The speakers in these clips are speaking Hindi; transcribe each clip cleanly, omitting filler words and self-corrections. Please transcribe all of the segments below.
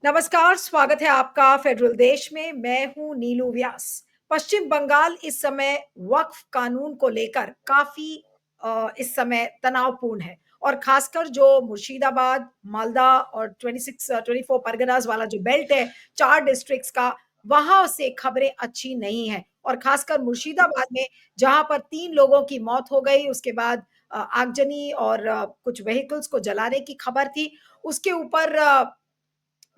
नमस्कार, स्वागत है आपका फेडरल देश में। मैं हूं नीलू व्यास। पश्चिम बंगाल इस समय वक्फ कानून को लेकर काफी इस समय तनावपूर्ण है और खासकर जो मुर्शिदाबाद, मालदा और 24 परगनास वाला जो बेल्ट है, 4 डिस्ट्रिक्ट्स का, वहां से खबरें अच्छी नहीं है। और खासकर मुर्शिदाबाद में जहां पर 3 लोगों की मौत हो गई, उसके बाद आगजनी और कुछ व्हीकल्स को जलाने की खबर थी। उसके ऊपर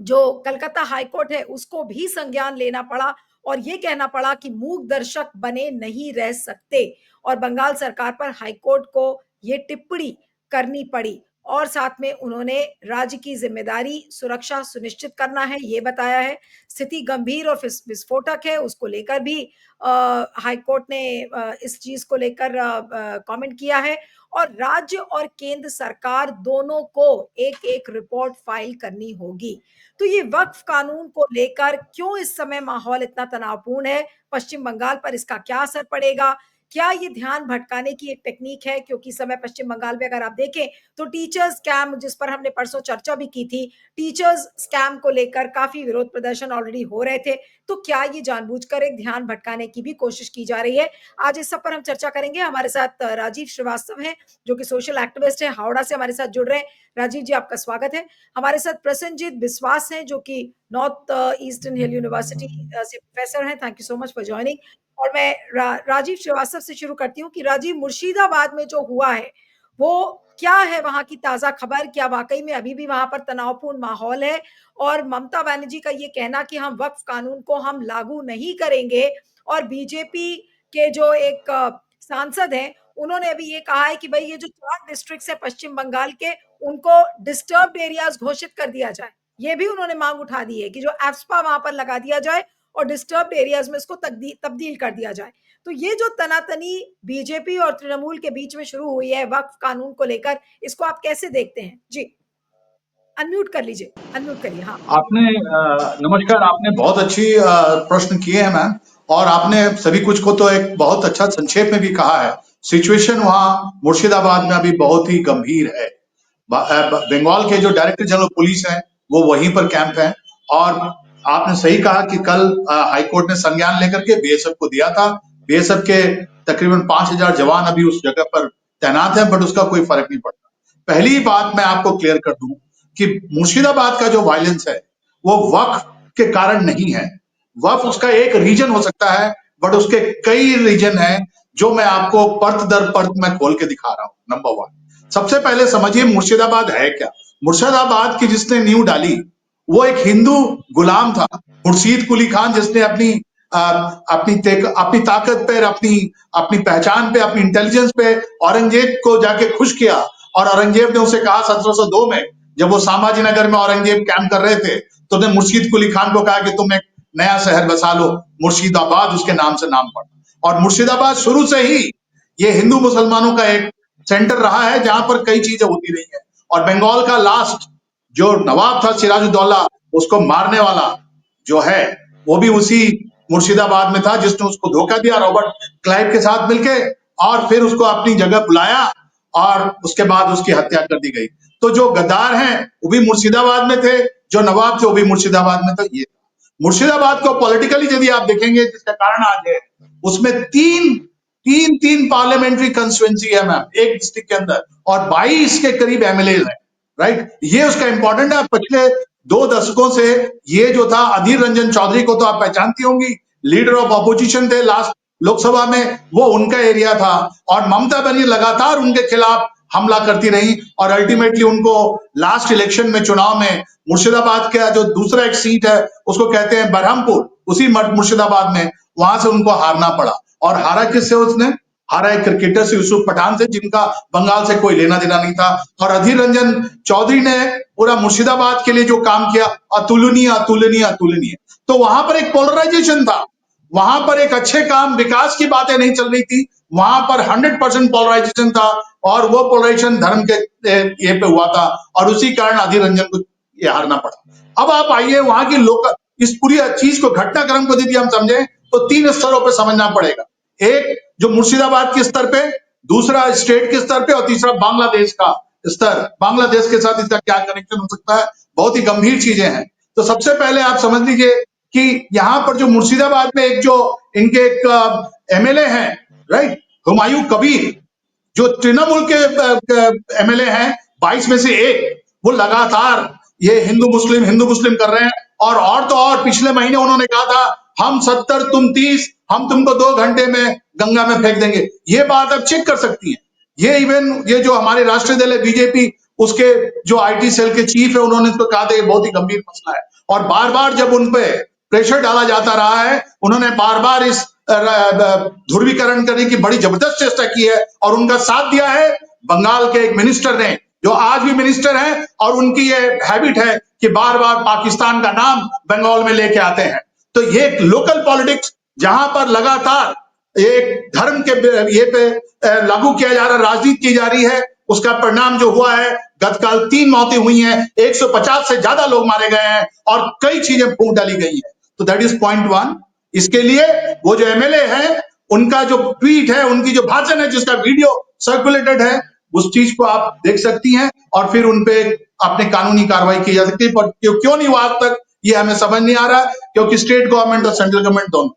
जो कलकत्ता हाईकोर्ट है उसको भी संज्ञान लेना पड़ा और ये कहना पड़ा कि मूक दर्शक बने नहीं रह सकते और बंगाल सरकार पर हाईकोर्ट को ये टिप्पणी करनी पड़ी। और साथ में उन्होंने राज्य की जिम्मेदारी सुरक्षा सुनिश्चित करना है ये बताया है। स्थिति गंभीर और विस्फोटक है, उसको लेकर भी हाईकोर्ट ने इस चीज को लेकर कमेंट किया है। और राज्य और केंद्र सरकार दोनों को एक एक रिपोर्ट फाइल करनी होगी। तो ये वक्फ कानून को लेकर क्यों इस समय माहौल इतना तनावपूर्ण है, पश्चिम बंगाल पर इसका क्या असर पड़ेगा, क्या ये ध्यान भटकाने की एक टेक्निक है? क्योंकि समय पश्चिम बंगाल में अगर आप देखें तो टीचर्स स्कैम, जिस पर हमने परसों चर्चा भी की थी, टीचर्स स्कैम को लेकर काफी विरोध प्रदर्शन ऑलरेडी हो रहे थे। तो क्या ये जानबूझकर एक ध्यान भटकाने की भी कोशिश की जा रही है? आज इस सब पर हम चर्चा करेंगे। हमारे साथ राजीव श्रीवास्तव हैं जो कि सोशल एक्टिविस्ट हैं, हावड़ा से हमारे साथ जुड़ रहे हैं। राजीव जी, आपका स्वागत है। हमारे साथ प्रसन्नजीत बिस्वास हैं जो कि नॉर्थ ईस्टर्न हिल यूनिवर्सिटी से प्रोफेसर हैं। Thank you so much for joining. और मैं राजीव श्रीवास्तव से शुरू करती हूँ कि राजीव, मुर्शिदाबाद में जो हुआ है वो क्या है, वहां की ताजा खबर? क्या वाकई में अभी भी वहां पर तनावपूर्ण माहौल है? और ममता बनर्जी का ये कहना कि हम वक्फ कानून को हम लागू नहीं करेंगे, और बीजेपी के जो एक सांसद हैं उन्होंने अभी ये कहा है कि भाई ये जो 4 डिस्ट्रिक्ट्स है पश्चिम बंगाल के, उनको डिस्टर्ब्ड एरियाज घोषित कर दिया जाए। ये भी उन्होंने मांग उठा दी है कि जो एफ्सपा वहां पर लगा दिया जाए और डिस्टर्ब्ड एरियाज में इसको तब्दील कर दिया जाए। तो ये जो तनातनी बीजेपी और तृणमूल के बीच में शुरू हुई है वक्फ कानून को लेकर, इसको आप कैसे देखते हैं? जी, अनम्यूट कर लीजिए, अनम्यूट करिए। हाँ आपने नमस्कार। आपने बहुत अच्छी प्रश्न किए हैं मैम, और आपने सभी कुछ को तो एक बहुत अच्छा संक्षेप में भी कहा है। सिचुएशन वहाँ मुर्शिदाबाद में अभी बहुत ही गंभीर है। बंगाल के जो डायरेक्टर जनरल पुलिस है वो वहीं पर कैंप है, और आपने सही कहा कि कल हाईकोर्ट ने संज्ञान लेकर के बीएसएफ को दिया था। बीएसएफ के तकरीबन 5,000 जवान अभी उस जगह पर तैनात हैं, बट उसका कोई फर्क नहीं पड़ता। पहली बात मैं आपको क्लियर कर दूं कि मुर्शिदाबाद का जो वायलेंस है वो वक्फ के कारण नहीं है। वक्फ उसका एक रीजन हो सकता है, बट उसके कई रीजन हैं जो मैं आपको परत दर परत में खोल के दिखा रहा हूं। नंबर 1, सबसे पहले समझिए मुर्शिदाबाद है क्या। मुर्शिदाबाद की जिसने नींव डाली वो एक हिंदू गुलाम था, मुर्शीद कुली खान, जिसने अपनी ताकत पे, अपनी पहचान पे, अपनी इंटेलिजेंस पे औरंगजेब को जाके खुश किया। और औरंगजेब ने उसे कहा 1702 में, जब वो संभाजी नगर में औरंगजेब कैंप कर रहे थे, तो उसने मुर्शीद कुली खान को कहा कि तुम एक नया शहर बसा लो, मुर्शिदाबाद उसके नाम से नाम पड़ा। और मुर्शिदाबाद शुरू से ही ये हिंदू मुसलमानों का एक सेंटर रहा है जहां पर कई चीजें होती रही है। और बंगाल का लास्ट जो नवाब था सिराजुद्दौला, उसको मारने वाला जो है वो भी उसी मुर्शिदाबाद में था, जिसने उसको धोखा दिया रॉबर्ट क्लाइव के साथ मिलके, और फिर उसको अपनी जगह बुलाया और उसके बाद उसकी हत्या कर दी गई। तो जो गद्दार हैं वो भी मुर्शिदाबाद में थे, जो नवाब थे वो भी मुर्शिदाबाद में थे। ये मुर्शिदाबाद को पॉलिटिकली यदि आप देखेंगे, जिसका कारण आज है, उसमें तीन पार्लियामेंट्री कंस्टिट्यूएंसी है मैम एक डिस्ट्रिक्ट के अंदर, और 22 के करीब एमएलए हैं। राइट, ये उसका इंपॉर्टेंट है। पिछले 2 दशकों से ये जो था, अधीर रंजन चौधरी को तो आप पहचानती होंगी, लीडर ऑफ अपोजिशन थे लास्ट लोकसभा में, वो उनका एरिया था। और ममता बनर्जी लगातार उनके खिलाफ हमला करती रही, और अल्टीमेटली उनको लास्ट इलेक्शन में, चुनाव में, मुर्शिदाबाद का जो दूसरा एक सीट है उसको कहते हैं बरहमपुर, उसी मुर्शिदाबाद में, वहां से उनको हारना पड़ा। और हारा किससे उसने? हारा एक क्रिकेटर से, यूसुफ पठान से, जिनका बंगाल से कोई लेना देना नहीं था। और अधीर रंजन चौधरी ने पूरा मुर्शिदाबाद के लिए जो काम किया, अतुलनीय अतुलनीय अतुलनीय। तो वहां पर एक पोलराइजेशन था, वहां पर एक अच्छे काम, विकास की बातें नहीं चल रही थी, वहां पर 100% पोलराइजेशन था, और वो पोलराइजेशन धर्म के ये पे हुआ था, और उसी कारण अधीर रंजन को ये हारना पड़ा। अब आप आइए वहां की लोकल, इस पूरी चीज को, घटनाक्रम को यदि हम समझें तो 3 स्तरों पर समझना पड़ेगा। एक जो मुर्शिदाबाद के स्तर पे, दूसरा स्टेट के स्तर पे, और तीसरा बांग्लादेश का स्तर। बांग्लादेश के साथ इसका क्या कनेक्शन हो सकता है, बहुत ही गंभीर चीजें हैं। तो सबसे पहले आप समझ लीजिए कि यहाँ पर जो मुर्शिदाबाद में एक जो इनके एक एमएलए हैं, राइट, हुमायूं कबीर, जो तृणमूल के एमएलए हैं 22 में से एक, वो लगातार ये हिंदू मुस्लिम कर रहे हैं। और तो और पिछले महीने उन्होंने कहा था हम 70 तुम 30, हम तुमको 2 घंटे में गंगा में फेंक देंगे। ये बात आप चेक कर सकती हैं। ये इवन ये जो हमारे राष्ट्रीय दल है बीजेपी, उसके जो आईटी सेल के चीफ है, उन्होंने तो कहा था ये बहुत ही गंभीर मसला है। और बार बार जब उन पे प्रेशर डाला जाता रहा है, उन्होंने बार बार इस ध्रुवीकरण करने की बड़ी जबरदस्त चेष्टा की है और उनका साथ दिया है बंगाल के एक मिनिस्टर ने, जो आज भी मिनिस्टर हैं, और उनकी ये हैबिट है कि बार बार पाकिस्तान का नाम बंगाल में लेके आते हैं। तो ये लोकल पॉलिटिक्स जहां पर लगातार एक धर्म के ये पे लागू किया जा रहा, राजनीति की जा रही है, उसका परिणाम जो हुआ है, गतकाल 3 मौतें हुई हैं, 150 से ज्यादा लोग मारे गए हैं और कई चीजें फूंक डाली गई हैं। तो दैट इज पॉइंट 1। इसके लिए वो जो एमएलए है, उनका जो ट्वीट है, उनकी जो भाषण है, जिसका वीडियो सर्कुलेटेड है, उस चीज को आप देख सकती हैं और फिर उनपे अपने कानूनी कार्रवाई की जा सकती है। पर क्यों नहीं हुआ आज तक, ये हमें समझ नहीं आ रहा, क्योंकि स्टेट गवर्नमेंट और सेंट्रल गवर्नमेंट दोनों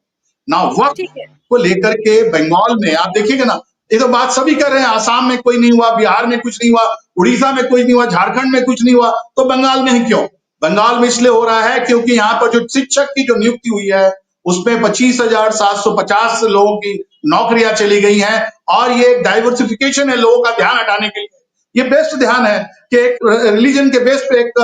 ना वक्त ठीक है। को लेकर के बंगाल में आप देखिएगा ना, ये तो बात सभी कर रहे हैं, आसाम में कोई नहीं हुआ, बिहार में कुछ नहीं हुआ, उड़ीसा में कुछ नहीं हुआ, झारखंड में कुछ नहीं हुआ, तो बंगाल में ही क्यों? बंगाल में इसलिए हो रहा है क्योंकि यहाँ पर जो शिक्षक की जो नियुक्ति हुई है, उसमें 25,750 लोगों की नौकरियां चली गई हैं और ये एक डाइवर्सिफिकेशन है लोगों का ध्यान हटाने के लिए। ये बेस्ट ध्यान है कि एक रिलीजन के बेस पे एक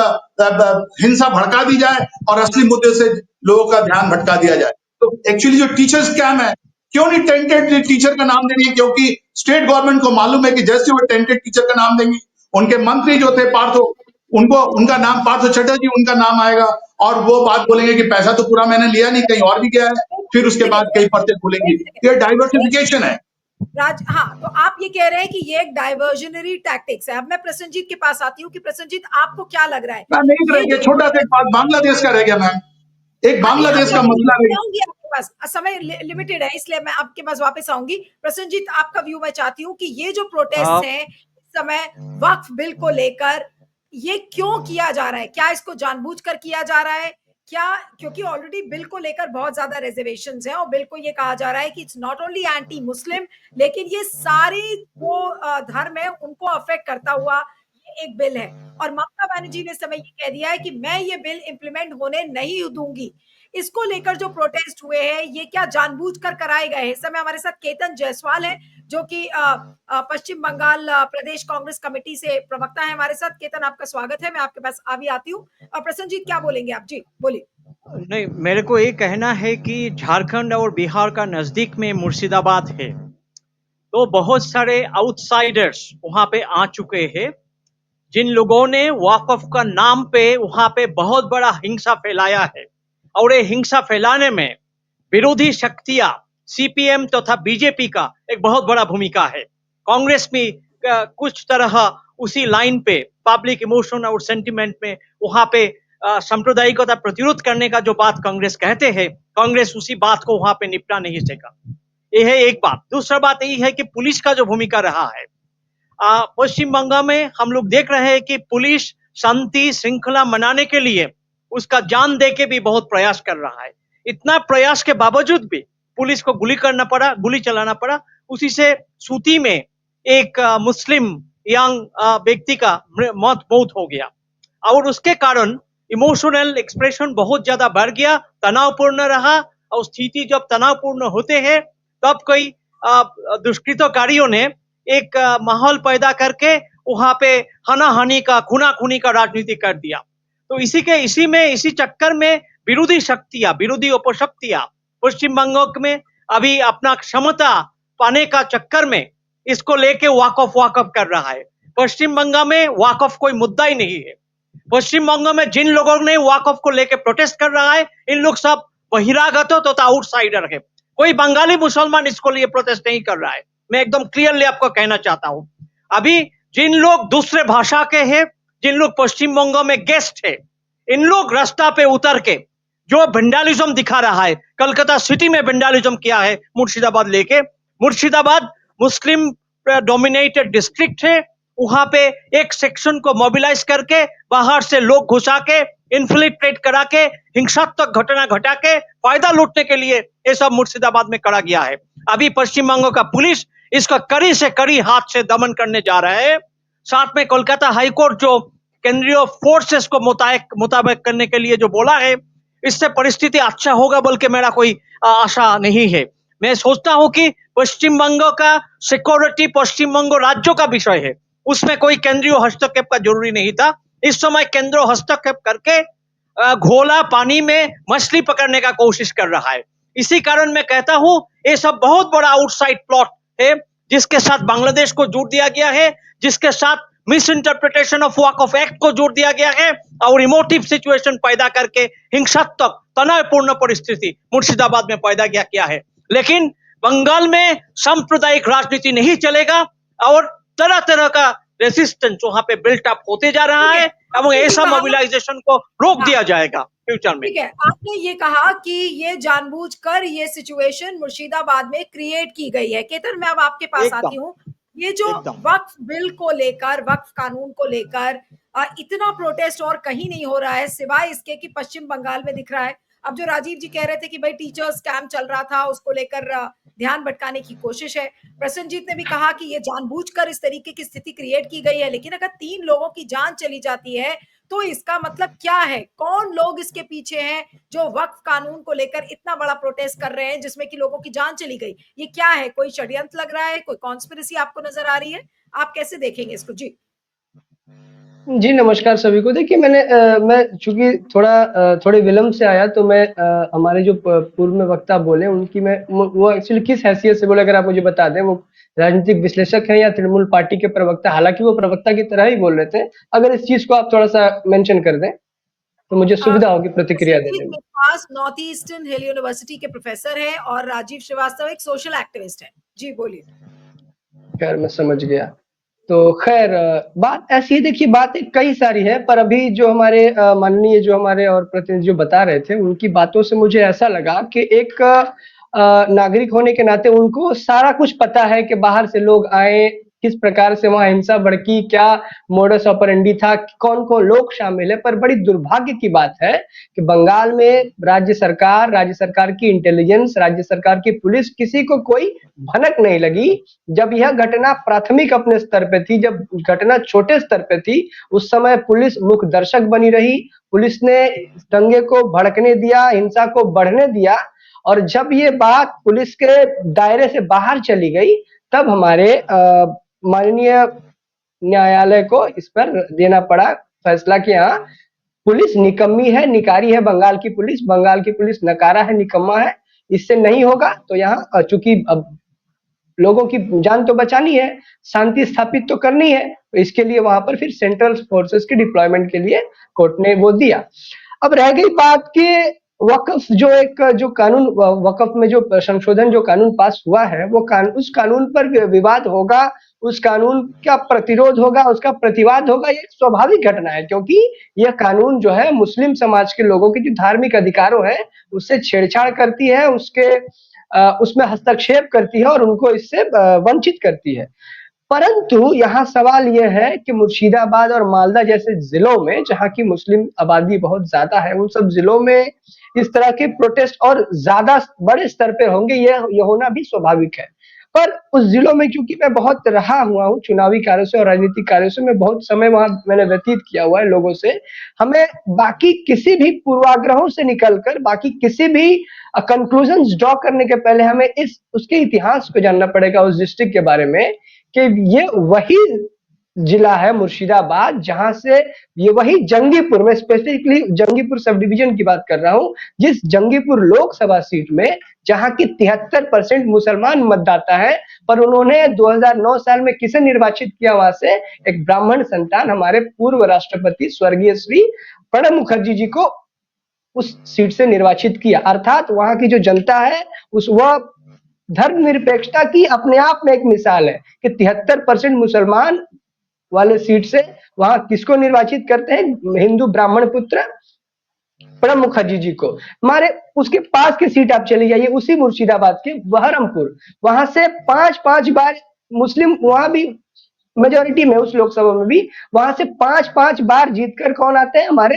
हिंसा भड़का दी जाए और असली मुद्दे से लोगों का ध्यान भटका दिया जाए। तो एक्चुअली जो टीचर स्कैम है, क्यों नहीं टेंटेड टीचर का नाम देंगे? क्योंकि स्टेट गवर्नमेंट को मालूम है कि जैसे वो टेंटेड टीचर का नाम देंगे, उनके मंत्री जो थे पार्थो, उनको उनका नाम पार्थो चटर्जी उनका नाम आएगा और वो बात बोलेंगे कि पैसा तो पूरा मैंने लिया नहीं, कहीं और भी गया है। फिर उसके देखिए, बाद कई पर्चे खुलेंगी। एक सेकंड, ये डाइवर्सिफिकेशन है। हाँ, तो आप ये कह रहे हैं कि ये एक डाइवर्जनरी टैक्टिक्स है। अब मैं प्रसन्नजीत के पास आती हूँ कि प्रसन्नजीत, आपको क्या लग रहा है मैम एक रह ये गया, जो छोटा सा एक बात बांग्लादेश का रह गया मैम, एक हाँ, नहीं, अब बांग्लादेश मैं का मसला रह मैं गया। आऊंगी आपके पास, समय लिमिटेड है, इसलिए मैं आपके पास वापस आऊंगी। प्रसन्नजीत, आपका व्यू मैं चाहती हूँ कि ये जो प्रोटेस्ट हैं इस समय वक्फ बिल को लेकर, ये क्यों किया जा रहा है? क्या इसको जानबूझकर किया जा रहा है? क्या क्योंकि ऑलरेडी बिल को लेकर बहुत ज्यादा रिजर्वेशंस हैं और बिल को ये कहा जा रहा है कि it's not only anti Muslim, लेकिन ये सारी जो धर्म है उनको अफेक्ट करता हुआ ये एक बिल है। और ममता बनर्जी ने इस समय ये कह दिया है कि मैं ये बिल इंप्लीमेंट होने नहीं दूंगी। इसको लेकर जो प्रोटेस्ट हुए हैं, ये क्या जानबूझकर कराए गए हैं? इस समय हमारे साथ केतन जायसवाल है, जो कि पश्चिम बंगाल प्रदेश कांग्रेस कमेटी से प्रवक्ता है हमारे साथ। केतन, आपका स्वागत है, मैं आपके पास अभी आती हूँ। प्रसन्नजीत, क्या बोलेंगे आप? जी बोलिए। नहीं, मेरे को ये कहना है कि झारखंड और बिहार का नजदीक में मुर्शिदाबाद है, तो बहुत सारे आउटसाइडर्स वहां पे आ चुके हैं, जिन लोगों ने वक्फ का नाम पे वहां पे बहुत बड़ा हिंसा फैलाया है। और ये हिंसा फैलाने में विरोधी शक्तियां सीपीएम तथा बीजेपी का एक बहुत बड़ा भूमिका है। कांग्रेस भी कुछ तरह उसी लाइन पे पब्लिक इमोशन और सेंटिमेंट में वहां पे सांप्रदायिकता प्रतिरोध करने का जो बात कांग्रेस कहते हैं, कांग्रेस उसी बात को वहां पे निपटा नहीं सका। यह है एक बात। दूसरा बात यही है कि पुलिस का जो भूमिका रहा है पश्चिम बंगाल में, हम लोग देख रहे हैं कि पुलिस शांति श्रृंखला मनाने के लिए उसका जान दे के भी बहुत प्रयास कर रहा है। इतना प्रयास के बावजूद भी पुलिस को गोली करना पड़ा, गोली चलाना पड़ा। उसी से सूती में एक मुस्लिम यंग व्यक्ति का मौत हो गया और उसके कारण इमोशनल एक्सप्रेशन बहुत ज्यादा बढ़ गया, तनावपूर्ण रहा। और स्थिति जब तनावपूर्ण होते हैं तब कई दुष्कृतकारियों ने एक माहौल पैदा करके वहां पे हनाहानि का, खूनाखूनी का राजनीति कर दिया। तो इसी चक्कर में विरोधी शक्तियां, विरोधी उपशक्तियां पश्चिम बंगाल में अभी अपना क्षमता पाने का चक्कर में इसको लेके वाकफ कर रहा है। पश्चिम बंगाल में वाकफ कोई मुद्दा ही नहीं है। पश्चिम बंगाल में जिन लोगों ने वाकफ को लेके प्रोटेस्ट कर रहा है, इन लोग सब बहिरागत तथा आउटसाइडर है। कोई बंगाली मुसलमान इसको लिए प्रोटेस्ट नहीं कर रहा है। मैं एकदम क्लियरली आपको कहना चाहता हूं। अभी जिन लोग दूसरे भाषा के हैं, जिन लोग पश्चिम बंगाल में गेस्ट है, इन लोग रास्ता पे उतर के जो वेंडलिज्म दिखा रहा है, कलकत्ता सिटी में वेंडलिज्म किया है मुर्शिदाबाद लेके। मुर्शिदाबाद मुस्लिम डोमिनेटेड डिस्ट्रिक्ट है, वहां पे एक सेक्शन को मोबिलाइज करके बाहर से लोग घुसा के इन्फिल्ट्रेट करा के हिंसात्मक घटना घटा के फायदा लूटने के लिए ये सब मुर्शिदाबाद में करा गया है। अभी पश्चिम बंगाल का पुलिस इसका कड़ी से कड़ी हाथ से दमन करने जा रहा है। साथ में कोलकाता हाईकोर्ट जो केंद्रीय फोर्सेस को मुताबिक करने के लिए जो बोला है, इससे परिस्थिति अच्छा होगा बोल के मेरा कोई आशा नहीं है। मैं सोचता हूं कि पश्चिम बंगाल का सिक्योरिटी पश्चिम बंगाल राज्यों का विषय है, उसमें कोई केंद्रीय हस्तक्षेप का जरूरी नहीं था। इस समय केंद्र हस्तक्षेप करके घोला पानी में मछली पकड़ने का कोशिश कर रहा है। इसी कारण मैं कहता हूं ये सब बहुत बड़ा आउटसाइड प्लॉट है, जिसके साथ बांग्लादेश को जोड़ दिया गया है, जिसके साथ miss interpretation of walk of act को जोड़ दिया गया है और इमोटिव सिचुएशन पैदा करके हिंसात्मक तनावपूर्ण परिस्थिति मुर्शिदाबाद में पैदा किया है। लेकिन बंगाल में सांप्रदायिक राजनीति नहीं चलेगा और तरह तरह का रेसिस्टेंस वहां पे बिल्ट अप होते जा रहा है और ऐसा मोबिलाइजेशन को रोक दिया जाएगा फ्यूचर में। ठीक है, आपने ये कहा कि ये जानबूझकर ये सिचुएशन मुर्शिदाबाद में क्रिएट की गई है। केतन, मैं अब आपके पास आती हूँ। ये जो वक्फ बिल को लेकर, वक्फ कानून को लेकर इतना प्रोटेस्ट और कहीं नहीं हो रहा है सिवाय इसके कि पश्चिम बंगाल में दिख रहा है। अब जो राजीव जी कह रहे थे कि भाई टीचर्स कैंप चल रहा था, उसको लेकर ध्यान भटकाने की कोशिश है। प्रसन्नजीत ने भी कहा कि ये जानबूझकर इस तरीके की स्थिति क्रिएट की गई है। लेकिन अगर 3 लोगों की जान चली जाती है तो इसका मतलब क्या है? कौन लोग इसके पीछे हैं जो वक्फ कानून को लेकर इतना बड़ा प्रोटेस्ट कर रहे हैं जिसमें कि लोगों की जान चली गई? ये क्या है? कोई षड्यंत्र लग रहा है? कोई कॉन्स्पिरेसी आपको नजर आ रही है? आप कैसे देखेंगे इसको? जी जी, नमस्कार सभी को। देखिए, मैं चूँकि थोड़े विलंब से आया, तो मैं हमारे जो पूर्व में वक्ता बोले उनकी वो एक्चुअली किस हैसियत से बोले, अगर आप मुझे बता दें। वो राजनीतिक विश्लेषक हैं या तृणमूल पार्टी के प्रवक्ता? हालांकि वो प्रवक्ता की तरह ही बोल रहे थे। अगर इस चीज को आप थोड़ा सा मेंशन कर दें तो मुझे सुविधा होगी प्रतिक्रिया देने में। पास नॉर्थ ईस्टर्न हिल यूनिवर्सिटी के प्रोफेसर हैं और राजीव श्रीवास्तव एक सोशल एक्टिविस्ट है। जी बोलिए। खैर, मैं समझ गया। तो खैर, बात ऐसी है। देखिए, बातें कई सारी है, पर अभी जो हमारे माननीय जो हमारे और प्रतिनिधि जो बता रहे थे, उनकी बातों से मुझे ऐसा लगा कि एक नागरिक होने के नाते उनको सारा कुछ पता है कि बाहर से लोग आए, किस प्रकार से वहाँ हिंसा भड़की, क्या मोडस ऑपरेंडी था, कौन-कौन लोग शामिल है। पर बड़ी दुर्भाग्य की बात है कि बंगाल में राज्य सरकार की इंटेलिजेंस, राज्य सरकार की पुलिस, किसी को कोई भनक नहीं लगी। जब यह घटना प्राथमिक अपने स्तर पे थी, जब घटना छोटे स्तर पे थी, उस समय पुलिस मूक दर्शक बनी रही। पुलिस ने दंगे को भड़कने दिया, हिंसा को बढ़ने दिया, और जब ये बात पुलिस के दायरे से बाहर चली गई, तब हमारे माननीय न्यायालय को इस पर देना पड़ा फैसला कि हाँ, पुलिस निकम्मी है, निकारी है। बंगाल की पुलिस नकारा है, निकम्मा है, इससे नहीं होगा। तो यहाँ चूंकि अब लोगों की जान तो बचानी है, शांति स्थापित तो करनी है, तो इसके लिए वहां पर फिर सेंट्रल फोर्सेस के डिप्लॉयमेंट के लिए कोर्ट ने वो दिया। अब रह गई बात कि वक्फ जो कानून, वक्फ में जो संशोधन, जो कानून पास हुआ है, वो उस कानून पर विवाद होगा, उस कानून का प्रतिरोध होगा, उसका प्रतिवाद होगा। ये एक स्वाभाविक घटना है, क्योंकि यह कानून जो है मुस्लिम समाज के लोगों के जो धार्मिक अधिकारों है उससे छेड़छाड़ करती है, उसमें हस्तक्षेप करती है और उनको इससे वंचित करती है। परंतु यहाँ सवाल यह है कि मुर्शिदाबाद और मालदा जैसे जिलों में, जहाँ की मुस्लिम आबादी बहुत ज्यादा है, उन सब जिलों में इस तरह के प्रोटेस्ट और ज्यादा बड़े स्तर पे होंगे, ये होना भी स्वाभाविक है। पर उस जिलों में, क्योंकि मैं बहुत रहा हुआ हूँ चुनावी कार्यों से और राजनीतिक कार्यों से, मैं बहुत समय वहां मैंने व्यतीत किया हुआ है लोगों से, हमें बाकी किसी भी पूर्वाग्रहों से निकलकर, बाकी किसी भी कंक्लूजन ड्रॉ करने के पहले हमें उसके इतिहास को जानना पड़ेगा, उस डिस्ट्रिक्ट के बारे में, कि ये वही जिला है मुर्शिदाबाद जहां से, ये वही जंगीपुर, में स्पेसिफिकली जंगीपुर सब डिवीजन की बात कर रहा हूं, जिस जंगीपुर लोकसभा सीट में जहां की 73% मुसलमान मतदाता है, पर उन्होंने 2009 साल में किसे निर्वाचित किया? वहां से एक ब्राह्मण संतान, हमारे पूर्व राष्ट्रपति स्वर्गीय श्री प्रणब मुखर्जी जी को उस सीट से निर्वाचित किया। अर्थात वहां की जो जनता है, वह धर्मनिरपेक्षता की अपने आप में एक मिसाल है कि 73% मुसलमान वाले सीट से वहां किसको निर्वाचित करते हैं? हिंदू ब्राह्मण पुत्र प्रणब मुखर्जी जी को। हमारे उसके पास की सीट आप चली जाइए, उसी मुर्शिदाबाद के बहरमपुर, वहां से 5 बार मुस्लिम, वहां भी मेजोरिटी में उस लोकसभा में भी वहां से 5-5 बार जीतकर कौन आते हैं हमारे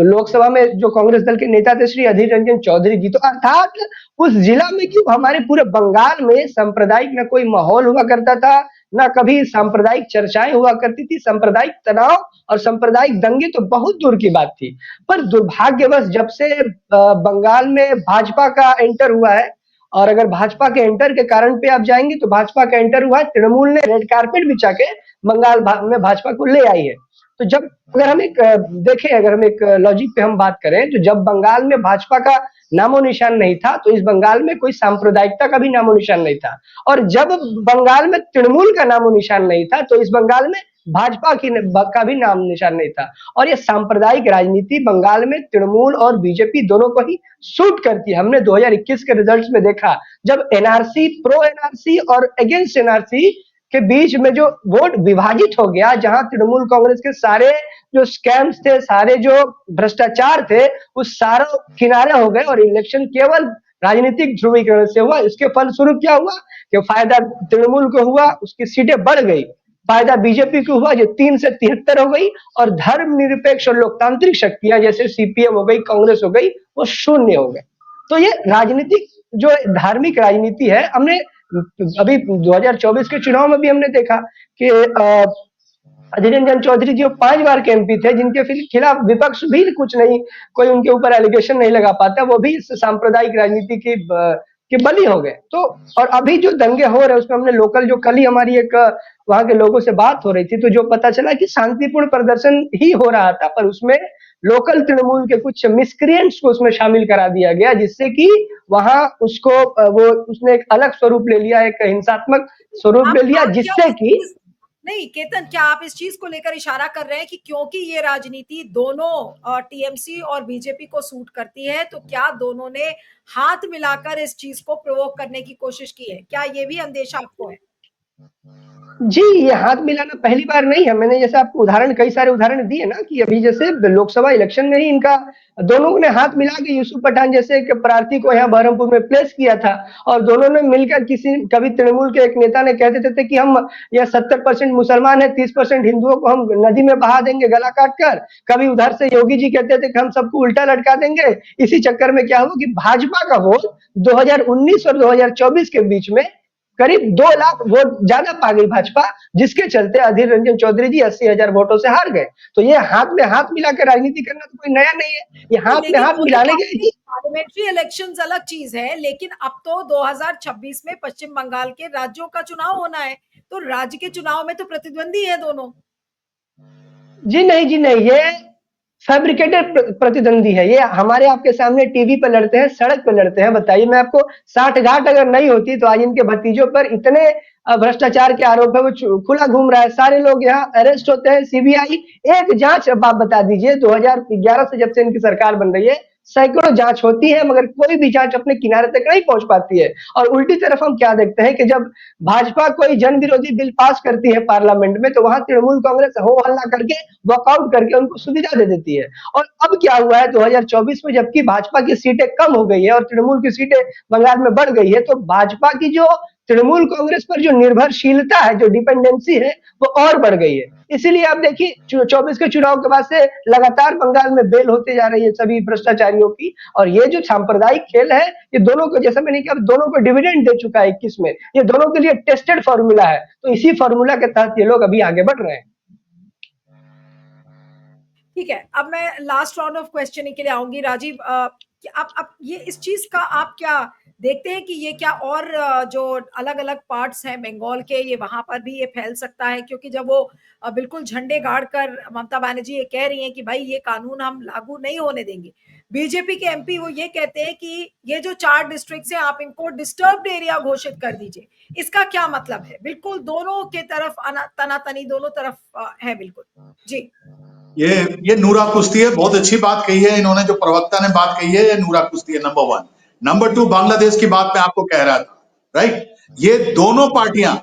लोकसभा में जो कांग्रेस दल के नेता थे श्री अधीर रंजन चौधरी जी। तो अर्थात उस जिला में क्यों हमारे पूरे बंगाल में सांप्रदायिक न कोई माहौल हुआ करता था, ना कभी सांप्रदायिक चर्चाएं हुआ करती थी, सांप्रदायिक तनाव और सांप्रदायिक दंगे तो बहुत दूर की बात थी। पर दुर्भाग्यवश जब से बंगाल में भाजपा का एंटर हुआ है, और अगर भाजपा के एंटर के कारण पे आप जाएंगे तो भाजपा का एंटर हुआ है, तृणमूल ने रेड कार्पेट बिछा के बंगाल में भाजपा को ले आई है। तो जब अगर हम एक देखें, अगर हम एक लॉजिक पे हम बात करें, तो जब बंगाल में भाजपा का नामो निशान नहीं था तो इस बंगाल में कोई सांप्रदायिकता का भी नामो निशान नहीं था, और जब बंगाल में तृणमूल का नामो निशान नहीं था तो इस बंगाल में भाजपा का भी नाम निशान नहीं था। और ये सांप्रदायिक राजनीति बंगाल में तृणमूल और बीजेपी दोनों को ही सूट करती है। हमने 2021 के रिजल्ट्स में देखा, जब एनआरसी, प्रो एनआरसी और अगेंस्ट एनआरसी के बीच में जो वोट विभाजित हो गया, जहां तृणमूल कांग्रेस के सारे जो स्कैम्स थे, सारे जो भ्रष्टाचार थे, उस सारा किनारे हो गए और इलेक्शन केवल राजनीतिक ध्रुवीकरण से हुआ। इसके फलस्वरूप क्या हुआ कि फायदा तृणमूल को हुआ, उसकी सीटें बढ़ गई, फायदा बीजेपी को हुआ जो 3 से 73 हो गई, और धर्मनिरपेक्ष और लोकतांत्रिक शक्तियां जैसे सीपीएम हो गई, कांग्रेस हो गई, वो शून्य हो गए। तो ये राजनीतिक जो धार्मिक राजनीति है, हमने अभी 2024 के चुनाव में भी हमने देखा कि अधीर रंजन चौधरी जी 5 बार के एमपी थे, जिनके खिलाफ विपक्ष भी कुछ नहीं, कोई उनके ऊपर एलिगेशन नहीं लगा पाता, वो भी इस सांप्रदायिक राजनीति के बली हो गए। तो और अभी जो दंगे हो रहे हैं उसमें हमने लोकल, जो कल ही हमारी एक वहां के लोगों से बात हो रही थी, तो जो पता चला कि शांतिपूर्ण प्रदर्शन ही हो रहा था, पर उसमें लोकल तृणमूल के कुछ मिसक्रिएंट्स को उसमें शामिल करा दिया गया, जिससे कि वहां उसको वो उसने एक अलग स्वरूप ले लिया, एक हिंसात्मक स्वरूप ले लिया, जिससे कि नहीं केतन, क्या आप इस चीज को लेकर इशारा कर रहे हैं कि क्योंकि ये राजनीति दोनों टीएमसी और बीजेपी को सूट करती है, तो क्या दोनों ने हाथ मिलाकर इस चीज को प्रोवोक करने की कोशिश की है? क्या ये भी अंदेशा आपको है? जी, ये हाथ मिलाना पहली बार नहीं है। मैंने जैसे आपको उदाहरण, कई सारे उदाहरण दिए ना, कि अभी जैसे लोकसभा इलेक्शन में ही इनका दोनों ने हाथ मिला के यूसुफ पठान जैसे एक प्रार्थी को यहाँ बहरमपुर में प्लेस किया था, और दोनों ने मिलकर कभी तृणमूल के एक नेता ने कहते थे कि हम यह 70% मुसलमान है, 30% हिंदुओं को हम नदी में बहा देंगे गला काट कर। कभी उधर से योगी जी कहते थे कि हम सबको उल्टा लटका देंगे। इसी चक्कर में क्या हुआ कि भाजपा का वोट 2019 और 2024 के बीच में करीब 2 लाख वोट ज्यादा पा गई भाजपा, जिसके चलते अधीर रंजन चौधरी जी 80,000 वोटों से हार गए। तो ये हाथ में हाथ मिलाकर राजनीति करना तो कोई नया नहीं है, ये हाथ में हाथ मिलाने के पार्लियामेंट्री इलेक्शंस अलग चीज है, लेकिन अब तो 2026 में पश्चिम बंगाल के राज्यों का चुनाव होना है, तो राज्य के चुनाव में तो प्रतिद्वंदी है दोनों। जी नहीं, ये फैब्रिकेटेड प्रतिद्वंदी है। ये हमारे आपके सामने टीवी पर लड़ते हैं, सड़क पर लड़ते हैं। बताइए, मैं आपको 60 घाट अगर नहीं होती तो आज इनके भतीजों पर इतने भ्रष्टाचार के आरोप है, वो खुला घूम रहा है, सारे लोग यहाँ अरेस्ट होते हैं। सीबीआई एक जांच, अब आप बता दीजिए, 2011 से जब से इनकी सरकार बन रही है, सैकड़ों जांच होती है, मगर कोई भी जांच अपने किनारे तक नहीं पहुंच पाती है। और उल्टी तरफ हम क्या देखते हैं कि जब भाजपा कोई जन विरोधी बिल पास करती है पार्लियामेंट में, तो वहां तृणमूल कांग्रेस हो हल्ला करके वॉकआउट करके उनको सुविधा दे देती है। और अब क्या हुआ है 2024 में, जबकि भाजपा की सीटें कम हो गई है और तृणमूल की सीटें बंगाल में बढ़ गई है, तो भाजपा की जो तृणमूल कांग्रेस पर जो निर्भरशीलता है, जो डिपेंडेंसी है, वो और बढ़ गई है। इसीलिए आप देखिए 24 के चुनाव के बाद से लगातार बंगाल में बेल होते जा रही है सभी भ्रष्टाचारियों की। और ये जो सांप्रदायिक खेल है, ये दोनों को, जैसा मैंने कहा, दोनों को डिविडेंड दे चुका है 21 में। ये दोनों के लिए टेस्टेड फॉर्मूला है, तो इसी फॉर्मूला के तहत ये लोग अभी आगे बढ़ रहे हैं। ठीक है, अब मैं लास्ट राउंड ऑफ क्वेश्चनिंग के लिए आऊंगी। राजीव, आप ये इस चीज का आप क्या देखते हैं कि ये क्या और जो अलग अलग पार्ट्स हैं बंगाल के, ये वहां पर भी ये फैल सकता है? क्योंकि जब वो बिल्कुल झंडे गाड़ कर ममता बनर्जी ये कह रही हैं कि भाई ये कानून हम लागू नहीं होने देंगे, बीजेपी के एमपी वो ये कहते हैं कि ये जो 4 डिस्ट्रिक्ट हैं आप इनको डिस्टर्ब्ड एरिया घोषित कर दीजिए। इसका क्या मतलब है? बिल्कुल दोनों के तरफ तनातनी दोनों तरफ है। बिल्कुल जी, ये नूरा कुश्ती है। बहुत अच्छी बात कही है इन्होंने, जो प्रवक्ता ने बात कही है, ये नूरा कुश्ती है, नंबर 1। नंबर 2, बांग्लादेश की बात मैं आपको कह रहा था, राइट। ये दोनों पार्टियां,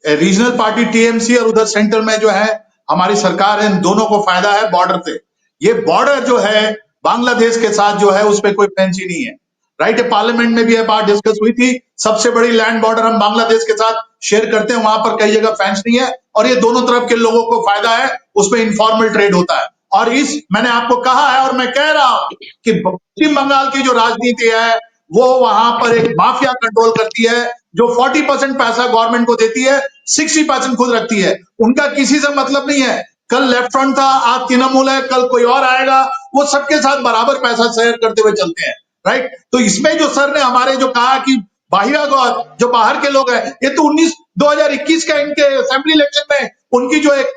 रीजनल पार्टी टीएमसी और उधर सेंटर में जो है हमारी सरकार है, इन दोनों को फायदा है बॉर्डर से। ये बॉर्डर जो है बांग्लादेश के साथ जो है उस पर कोई फैंसी नहीं है, राइट। पार्लियामेंट में भी ये बात डिस्कस हुई थी, सबसे बड़ी लैंड बॉर्डर हम बांग्लादेश के साथ शेयर करते हैं, वहां पर कई जगह फैंस नहीं है और ये दोनों तरफ के लोगों को फायदा है, उसमें इनफॉर्मल ट्रेड होता है। और इस मैंने आपको कहा है और मैं कह रहा हूं कि पश्चिम बंगाल की जो राजनीति है वो वहां पर एक माफिया कंट्रोल करती है, जो 40% पैसा गवर्नमेंट को देती है, 60% खुद रखती है। उनका किसी से मतलब नहीं है। कल लेफ्ट फ्रंट था, आज तृणमूल है, कल कोई और आएगा, वो सबके साथ बराबर पैसा शेयर करते हुए चलते हैं। राइट, तो इसमें जो सर ने हमारे जो कहा कि बहिरागत जो बाहर के लोग हैं, ये तो 2021 का इनके असेंबली इलेक्शन में उनकी जो एक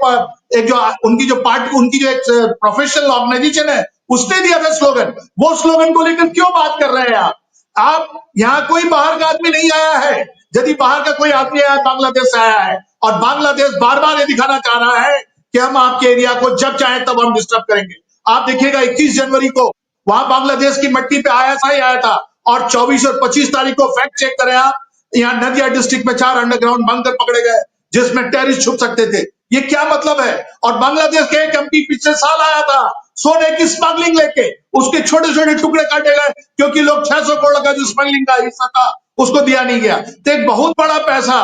जो उनकी जो पार्टी, उनकी जो एक प्रोफेशनल ऑर्गेनाइजेशन है, उसने दिया था स्लोगन। वो स्लोगन को लेकर क्यों बात कर रहे हैं आप यहाँ कोई बाहर का आदमी नहीं आया है। यदि बाहर का कोई आदमी आया, बांग्लादेश से आया है, और बांग्लादेश बार बार ये दिखाना चाह रहा है कि हम आपके एरिया को जब चाहे तब हम डिस्टर्ब करेंगे। आप देखिएगा 21 जनवरी को वहां बांग्लादेश की मिट्टी पे आईएसआई आया था, और 24 और 25 तारीख को फैक्ट चेक करें आप, यहाँ नदिया डिस्ट्रिक्ट में 4 अंडरग्राउंड बंकर पकड़े गए जिसमें टेररिस्ट छुप सकते थे। ये क्या मतलब है? और बांग्लादेश के एक एमपी पिछले साल आया था सोने की स्मगलिंग लेके, उसके छोटे छोटे टुकड़े काटे गए क्योंकि लोग 600 करोड़ का जो स्मगलिंग का हिस्सा था उसको दिया नहीं गया। तो एक बहुत बड़ा पैसा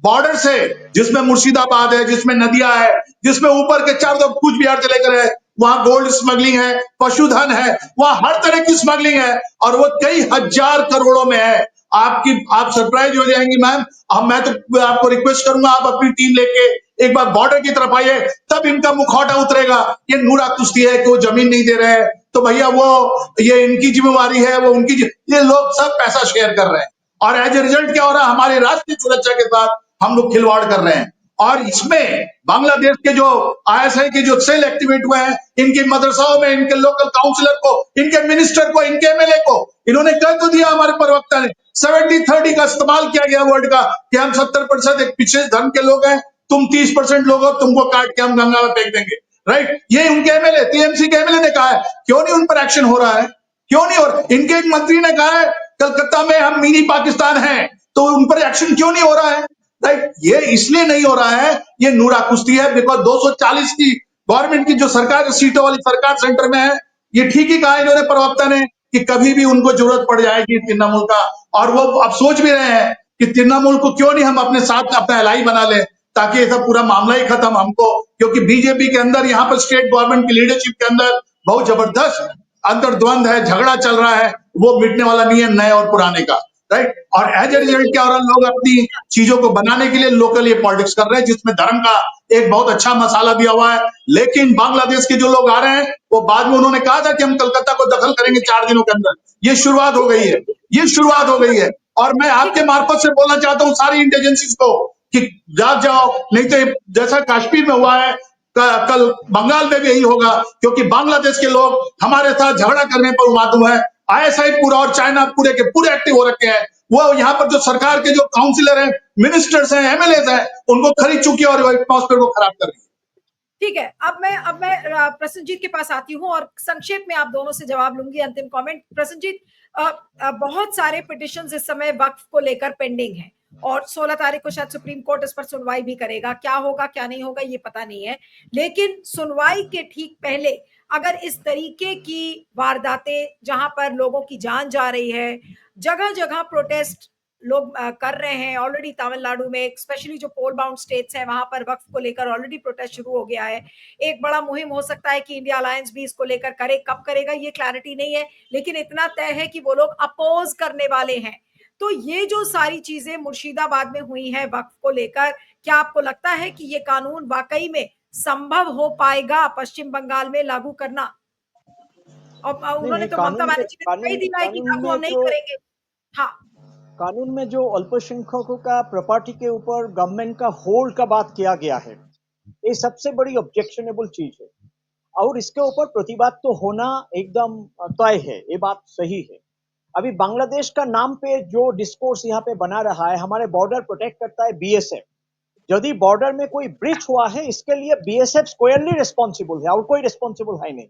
बॉर्डर से, जिसमें मुर्शिदाबाद है, जिसमें नदिया है, जिसमें ऊपर के चारों तरफ कूच बिहार से लेकर है, वहां गोल्ड स्मगलिंग है, पशुधन है, वहां हर तरह की स्मगलिंग है, और वो कई हजार करोड़ों में है। आप सरप्राइज हो जाएंगी मैम। अब मैं तो आपको रिक्वेस्ट करूंगा, आप अपनी टीम लेके एक बार बॉर्डर की तरफ आइए, तब इनका मुखौटा उतरेगा। ये नूरा कुश्ती है कि वो जमीन नहीं दे रहे हैं, तो भैया वो ये इनकी जिम्मेवारी है, वो उनकी ये लोग सब पैसा शेयर कर रहे हैं, और एज ए रिजल्ट क्या हो रहा है, हमारे राष्ट्रीय सुरक्षा के साथ हम लोग खिलवाड़ कर रहे हैं। और इसमें बांग्लादेश के जो आईएसआई के जो सेल एक्टिवेट हुए हैं, इनके मदरसाओं में, इनके लोकल काउंसिलर को, इनके मिनिस्टर को, इनके एमएलए को, इन्होंने कह तो दिया हमारे प्रवक्ता ने, 70-30 का इस्तेमाल किया गया वर्ड का, कि हम 70% एक पिछड़े धर्म के लोग हैं, तुम 30% लोग हो, तुमको काट के हम गंगा में फेंक देंगे। राइट, ये उनके एमएलए, टीएमसी के एमएलए ने कहा है। क्यों नहीं उन पर एक्शन हो रहा है? क्यों नहीं हो रहा? इनके एक मंत्री ने कहा है कलकत्ता में हम मिनी पाकिस्तान हैं, तो उन पर एक्शन क्यों नहीं हो रहा है? राइट, ये इसलिए नहीं हो रहा है, ये नूरा कुश्ती है, बिकॉज 240 की गवर्नमेंट की जो सरकार, सीटों वाली सरकार सेंटर में है। ये ठीक ही कहा इन्होंने, प्रवक्ता ने, कि कभी भी उनको जरूरत पड़ जाएगी तृणमूल का, और वो अब सोच भी रहे हैं कि तृणमूल को क्यों नहीं हम अपने साथ अपना एलाई बना ले, ताकि ऐसा पूरा मामला ही खत्म हमको, क्योंकि बीजेपी के अंदर, यहाँ पर स्टेट गवर्नमेंट की लीडरशिप के अंदर बहुत जबरदस्त अंतर्द्वंद है, झगड़ा चल रहा है, वो मिटने वाला नहीं है, नए और पुराने का। राइट, और एज ए रिजल्ट क्या हो रहा है, लोग अपनी चीजों को बनाने के लिए लोकल ये पॉलिटिक्स कर रहे हैं, जिसमें धर्म का एक बहुत अच्छा मसाला दिया हुआ है। लेकिन बांग्लादेश के जो लोग आ रहे हैं, वो बाद में उन्होंने कहा था कि हम कलकत्ता को दखल करेंगे 4 दिनों के अंदर। ये शुरुआत हो गई है, ये शुरुआत हो गई है। और मैं आपके मार्फत से बोलना चाहता हूँ सारी इंटेलिजेंसीज को कि जाग जाओ, नहीं तो जैसा कश्मीर में हुआ है, कल बंगाल में भी यही होगा, क्योंकि बांग्लादेश के लोग हमारे साथ झगड़ा करने पर उमादू है। आईएसआई पूरा और चाइना पूरे के पूरे एक्टिव हो रखे हैं। वो यहाँ पर जो सरकार के जो काउंसिलर हैं, मिनिस्टर्स हैं, एमएलए हैं, उनको खरीद चुकी है और एटमॉस्फेयर को खराब कर रही है। ठीक है, अब मैं प्रसन्नजीत के पास आती हूँ और संक्षेप में आप दोनों से जवाब लूंगी। अंतिम कमेंट प्रसन्नजीत, बहुत सारे पिटिशंस इस समय वक्फ को लेकर पेंडिंग हैं, और 16 तारीख को शायद सुप्रीम कोर्ट इस पर सुनवाई भी करेगा। क्या होगा क्या नहीं होगा ये पता नहीं है, लेकिन सुनवाई के ठीक पहले अगर इस तरीके की वारदातें, जहां पर लोगों की जान जा रही है, जगह जगह प्रोटेस्ट लोग कर रहे हैं, ऑलरेडी तमिलनाडु में स्पेशली जो पोल बाउंड स्टेट्स हैं वहां पर वक्फ को लेकर ऑलरेडी प्रोटेस्ट शुरू हो गया है। एक बड़ा मुहिम हो सकता है कि इंडिया अलायंस भी इसको लेकर करे, कब करेगा ये क्लैरिटी नहीं है, लेकिन इतना तय है कि वो लोग अपोज करने वाले हैं। तो ये जो सारी चीजें मुर्शिदाबाद में हुई हैं वक्फ को लेकर, क्या आपको लगता है कि ये कानून वाकई में संभव हो पाएगा पश्चिम बंगाल में लागू करना? और उन्होंने तो, ममता बनर्जी ने कही दिया है कि लागू हम नहीं करेंगे। हाँ, कानून में जो अल्पसंख्यकों का प्रॉपर्टी के ऊपर गवर्नमेंट का होल्ड का बात किया गया है, ये सबसे बड़ी ऑब्जेक्शनेबल चीज है, और इसके ऊपर प्रतिवाद तो होना एकदम तय है, ये बात सही है। अभी बांग्लादेश का नाम पे जो डिस्कोर्स यहाँ पे बना रहा है, हमारे बॉर्डर प्रोटेक्ट करता है बीएसएफ। यदि बॉर्डर में कोई ब्रीच हुआ है, इसके लिए बीएसएफ स्क्वायरली रिस्पॉन्सिबल है, और कोई रिस्पॉन्सिबल है नहीं।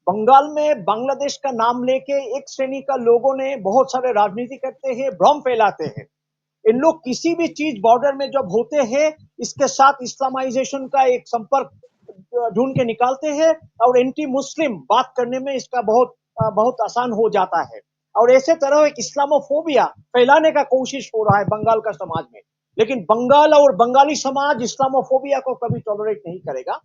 बंगाल में बांग्लादेश का नाम लेके एक श्रेणी का लोगों ने बहुत सारे राजनीति करते हैं, भ्रम फैलाते हैं। इन लोग किसी भी चीज बॉर्डर में जब होते हैं, इसके साथ इस्लामाइजेशन का एक संपर्क ढूंढ के निकालते हैं, और एंटी मुस्लिम बात करने में इसका बहुत आसान हो जाता है, और ऐसे तरह एक इस्लामोफोबिया फैलाने का कोशिश हो रहा है बंगाल का समाज में। लेकिन बंगाल और बंगाली समाज इस्लामोफोबिया को कभी टॉलरेट नहीं करेगा।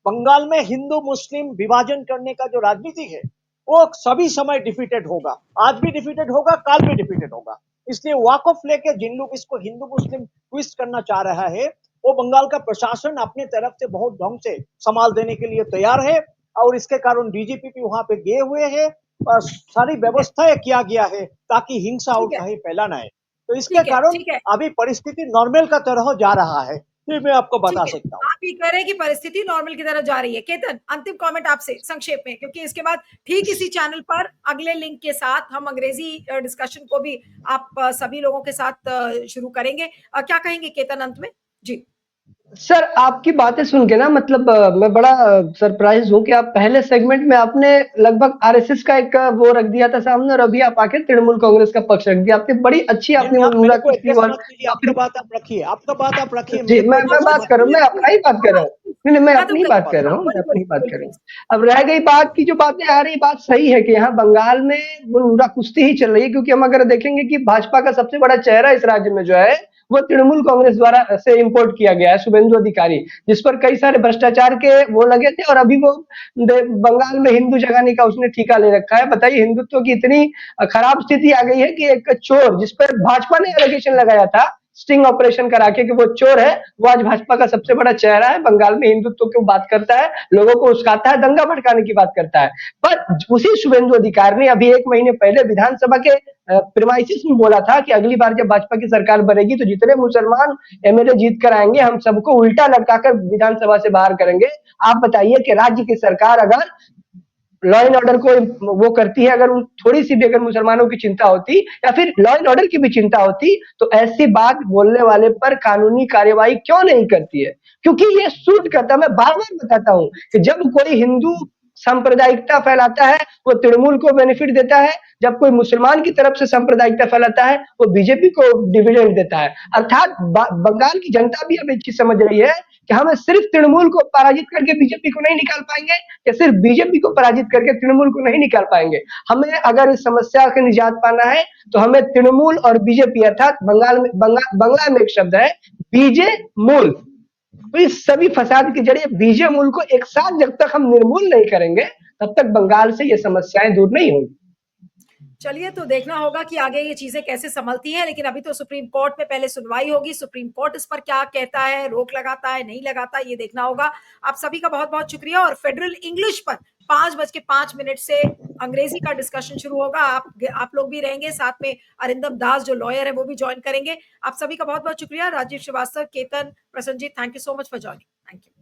बंगाल में हिंदू मुस्लिम विभाजन करने का जो राजनीति है वो सभी समय डिफीटेड होगा, आज भी डिफीटेड होगा, कल भी डिफीटेड होगा। इसलिए वाकफ लेके जिन लोग इसको हिंदू मुस्लिम ट्विस्ट करना चाह रहा है, वो बंगाल का प्रशासन अपने तरफ से बहुत ढंग से संभाल देने के लिए तैयार है, और इसके कारण डीजीपी भी वहां पे गए हुए हैं, सारी व्यवस्थाएं किया गया है ताकि हिंसा और ठीक है, कहीं फैला ना है। तो इसके ठीक है, कारण ठीक है, अभी परिस्थिति नॉर्मल का तरह जा रहा है, ये मैं आपको ठीक बता है। सकता हूँ। आप ये कह रहे हैं कि परिस्थिति नॉर्मल की तरफ जा रही है। केतन, अंतिम कमेंट आपसे संक्षेप में, क्योंकि इसके बाद ठीक इसी चैनल पर अगले लिंक के साथ हम अंग्रेजी डिस्कशन को भी आप सभी लोगों के साथ शुरू करेंगे। क्या कहेंगे केतन अंत में? जी। सर, आपकी बातें सुन के ना मतलब मैं बड़ा सरप्राइज़ हूँ कि आप पहले सेगमेंट में आपने लगभग आरएसएस का एक वो रख दिया था सामने और अभी आप आके तृणमूल कांग्रेस का पक्ष रख दिया। आपने बड़ी अच्छी आपने नहीं, वो आप नूरा मेरे को कुश्ती एड्रेस और मत कीजिए, आपका बात आप रखिए, आपका बात आप रखिए, जी, मेरे को मैं एड्रेस बोलिए, बात मत कर रहा हूँ, कीजिए। मैं बोलिए, अपना ही बोलिए। बात कर रहा हूँ। नहीं, मैं खत्म अपनी करिए बात बात। कर रहा हाँ, हूँ, मैं बोलिए, अपनी बोलिए, बात बोलिए कर रहा हूँ। प्लीज। अब रह गई बात की जो बातें आ रही, बात सही है कि यहाँ बंगाल में वो नूरा कुश्ती ही चल रही है, क्योंकि हम अगर देखेंगे कि भाजपा का सबसे बड़ा चेहरा इस राज्य में जो है, वो तृणमूल कांग्रेस द्वारा से इम्पोर्ट किया गया है, शुभेंदु अधिकारी, जिस पर कई सारे भ्रष्टाचार के वो लगे थे और अभी वो बंगाल में हिंदू जगाने का उसने ठेका ले रखा है। बताइए, हिंदुत्व की इतनी खराब स्थिति आ गई है कि एक चोर जिस पर भाजपा ने एलिगेशन लगाया था स्टिंग ऑपरेशन करा के कि वो चोर है, वो आज भाजपा का सबसे बड़ा चेहरा है, बंगाल में हिंदुत्व की बात करता है, लोगों को उस्काता है, दंगा भड़काने की बात करता है। पर उसी शुभेंदु अधिकारी ने अभी 1 महीने पहले विधानसभा के प्रीमाइसेस में बोला था कि अगली बार जब भाजपा की सरकार बनेगी तो जितने मुसलमान एमएलए जीत कर आएंगे हम सबको उल्टा लटकाकर विधानसभा से बाहर करेंगे। आप बताइए कि राज्य की सरकार अगर लॉ एंड ऑर्डर को वो करती है, अगर थोड़ी सी भी अगर मुसलमानों की चिंता होती या फिर लॉ एंड ऑर्डर की भी चिंता होती तो ऐसी बात बोलने वाले पर कानूनी कार्यवाही क्यों नहीं करती है? क्योंकि ये सूट करता, मैं बार बार बताता हूं कि जब कोई हिंदू सांप्रदायिकता फैलाता है वो तृणमूल को बेनिफिट देता है, जब कोई मुसलमान की तरफ से सांप्रदायिकता फैलाता है वो बीजेपी को डिविडेंड देता है। अर्थात बंगाल की जनता भी अब एक चीज समझ रही है कि हम सिर्फ तृणमूल को पराजित करके बीजेपी को नहीं निकाल पाएंगे या सिर्फ बीजेपी को पराजित करके तृणमूल को नहीं निकाल पाएंगे। हमें अगर इस समस्या के निजात पाना है तो हमें तृणमूल और बीजेपी अर्थात बंगला में एक शब्द है बीजे मूल, तो इस सभी फसाद की जड़ें बीजे मूल को एक साथ जब तक हम निर्मूल नहीं करेंगे तब तक बंगाल से ये समस्याएं दूर नहीं होंगी। चलिए, तो देखना होगा कि आगे ये चीजें कैसे संभलती हैं, लेकिन अभी तो सुप्रीम कोर्ट में पहले सुनवाई होगी। सुप्रीम कोर्ट इस पर क्या कहता है, रोक लगाता है, नहीं लगाता, ये देखना होगा। आप सभी का बहुत बहुत शुक्रिया। और फेडरल इंग्लिश पर 5:05 से अंग्रेजी का डिस्कशन शुरू होगा। आप लोग भी रहेंगे साथ में, अरिंदम दास जो लॉयर है वो भी ज्वाइन करेंगे। आप सभी का बहुत बहुत शुक्रिया। Rajeev Srivastava, Ketan, Prasanjit, thank you so much for joining. Thank you.